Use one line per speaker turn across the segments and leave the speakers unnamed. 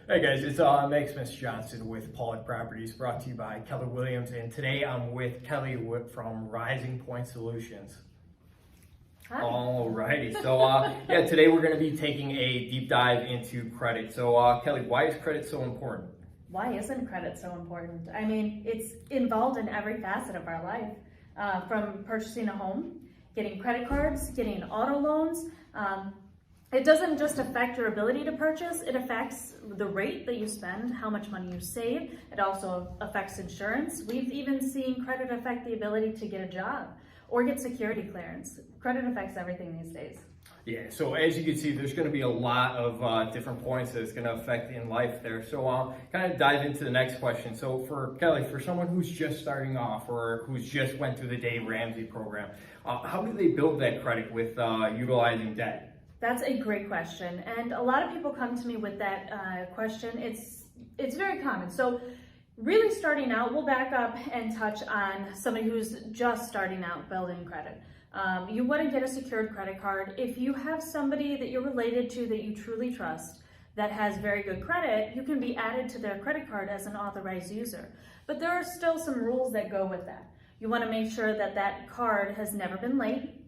Hey guys, it's Maximus Johnson with Pollard Properties, brought to you by Keller Williams, and today I'm with Kelly from Rising Point Solutions.
Hi.
Alrighty, so yeah, today we're going to be taking a deep dive into credit. So Kelly, why is credit so important?
Why isn't credit so important? I mean, it's involved in every facet of our life, from purchasing a home, getting credit cards, getting auto loans. It doesn't just affect your ability to purchase, it affects the rate that you spend, how much money you save. It also affects insurance. We've even seen credit affect the ability to get a job or get security clearance. Credit affects everything these days.
Yeah, so as you can see, there's going to be a lot of different points that it's going to affect in life there. So kind of dive into the next question. So for Kelly, for someone who's just starting off or who's just went through the Dave Ramsey program, how do they build that credit with utilizing debt?
That's a great question, and a lot of people come to me with that question. It's very common. So really starting out, we'll back up and touch on somebody who's just starting out building credit. You want to get a secured credit card. If you have somebody that you're related to that you truly trust that has very good credit, you can be added to their credit card as an authorized user. But there are still some rules that go with that. You want to make sure that that card has never been late,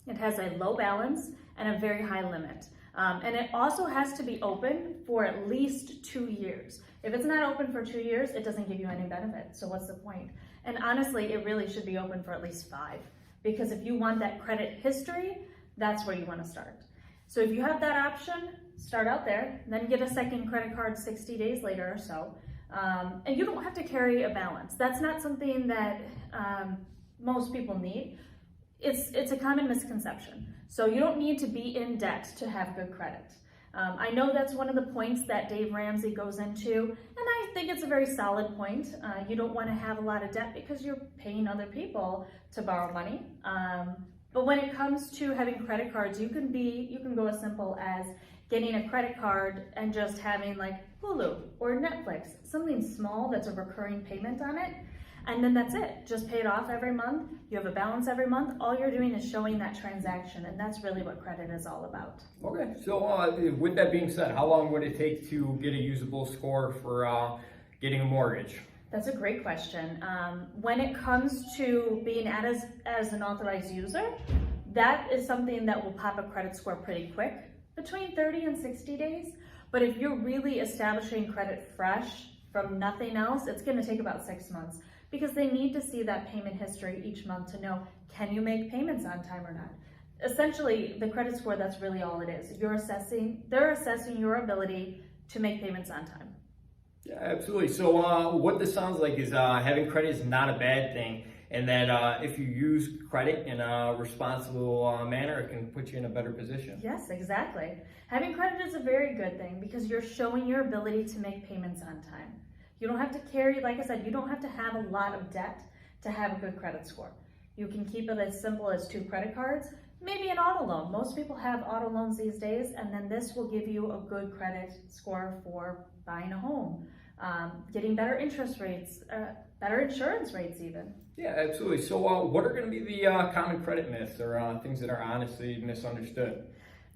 it has a low balance, and a very high limit. And it also has to be open for at least 2 years. If it's not open for 2 years, it doesn't give you any benefit. So what's the point? And honestly, it really should be open for at least 5. Because if you want that credit history, that's where you want to start. So if you have that option, start out there, then get a second credit card 60 days later or so. And you don't have to carry a balance. That's not something that most people need. It's a common misconception. So you don't need to be in debt to have good credit. I know that's one of the points that Dave Ramsey goes into, and I think it's a very solid point. You don't want to have a lot of debt because you're paying other people to borrow money. But when it comes to having credit cards, you can go as simple as getting a credit card and just having like Hulu or Netflix, something small that's a recurring payment on it. And then that's it. Just pay it off every month. You have a balance every month. All you're doing is showing that transaction, and that's really what credit is all about.
Okay, so with that being said, how long would it take to get a usable score for getting a mortgage?
That's a great question. When it comes to being added as an authorized user, that is something that will pop a credit score pretty quick, between 30 and 60 days. But if you're really establishing credit fresh from nothing else, it's going to take about 6 months. Because they need to see that payment history each month to know, can you make payments on time or not? Essentially, the credit score, that's really all it is. They're assessing your ability to make payments on time.
Yeah, absolutely. So what this sounds like is having credit is not a bad thing, and that if you use credit in a responsible manner, it can put you in a better position.
Yes, exactly. Having credit is a very good thing because you're showing your ability to make payments on time. You don't have to carry, like I said, you don't have to have a lot of debt to have a good credit score. You can keep it as simple as 2 credit cards, maybe an auto loan. Most people have auto loans these days, and then this will give you a good credit score for buying a home, getting better interest rates, better insurance rates even.
Yeah, absolutely. So what are going to be the common credit myths or things that are honestly misunderstood?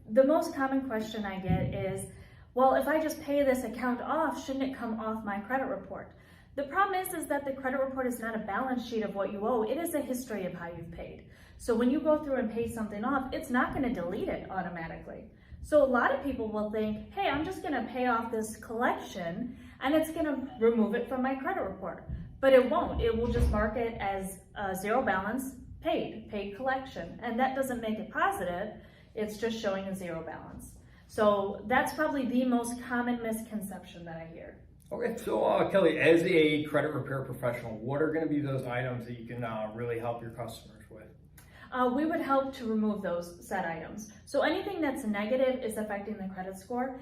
The most common question I get is, well, if I just pay this account off, shouldn't it come off my credit report? The problem is that the credit report is not a balance sheet of what you owe. It is a history of how you've paid. So when you go through and pay something off, it's not going to delete it automatically. So a lot of people will think, hey, I'm just going to pay off this collection and it's going to remove it from my credit report. But it won't. It will just mark it as zero balance, paid collection. And that doesn't make it positive. It's just showing a zero balance. So that's probably the most common misconception that I hear.
Okay, so Kelly, as a credit repair professional, what are going to be those items that you can really help your customers with?
We would help to remove those said items. So anything that's negative is affecting the credit score.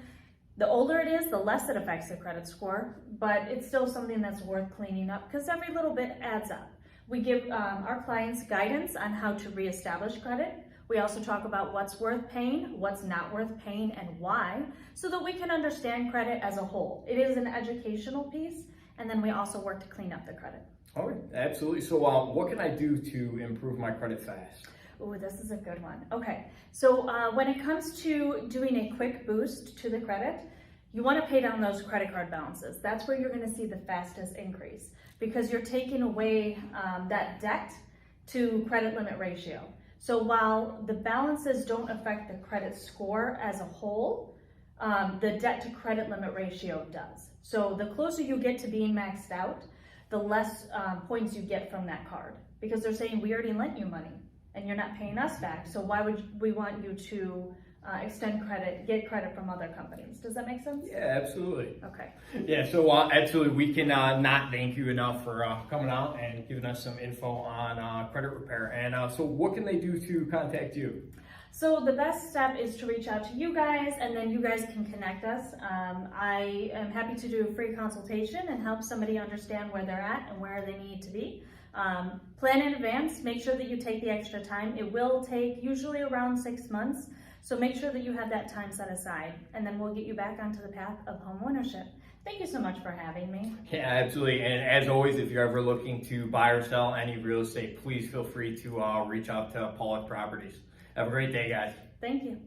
The older it is, the less it affects the credit score, but it's still something that's worth cleaning up because every little bit adds up. We give our clients guidance on how to reestablish credit. We also talk about what's worth paying, what's not worth paying, and why, so that we can understand credit as a whole. It is an educational piece, and then we also work to clean up the credit.
All right, absolutely. So what can I do to improve my credit fast?
Oh, this is a good one. Okay, so when it comes to doing a quick boost to the credit, you want to pay down those credit card balances. That's where you're going to see the fastest increase because you're taking away that debt to credit limit ratio. So while the balances don't affect the credit score as a whole, the debt to credit limit ratio does. So the closer you get to being maxed out, the less points you get from that card, because they're saying we already lent you money and you're not paying us back. So why would we want you to extend credit, get credit from other companies? Does that make sense?
Yeah, absolutely.
Okay.
Yeah, so absolutely, we can not thank you enough for coming out and giving us some info on credit repair. And so what can they do to contact you?
So the best step is to reach out to you guys, and then you guys can connect us. I am happy to do a free consultation and help somebody understand where they're at and where they need to be. Plan in advance, make sure that you take the extra time. It will take usually around 6 months. So make sure that you have that time set aside, and then we'll get you back onto the path of home ownership. Thank you so much for having me.
Yeah, absolutely. And as always, if you're ever looking to buy or sell any real estate, please feel free to reach out to Pollock Properties. Have a great day, guys.
Thank you.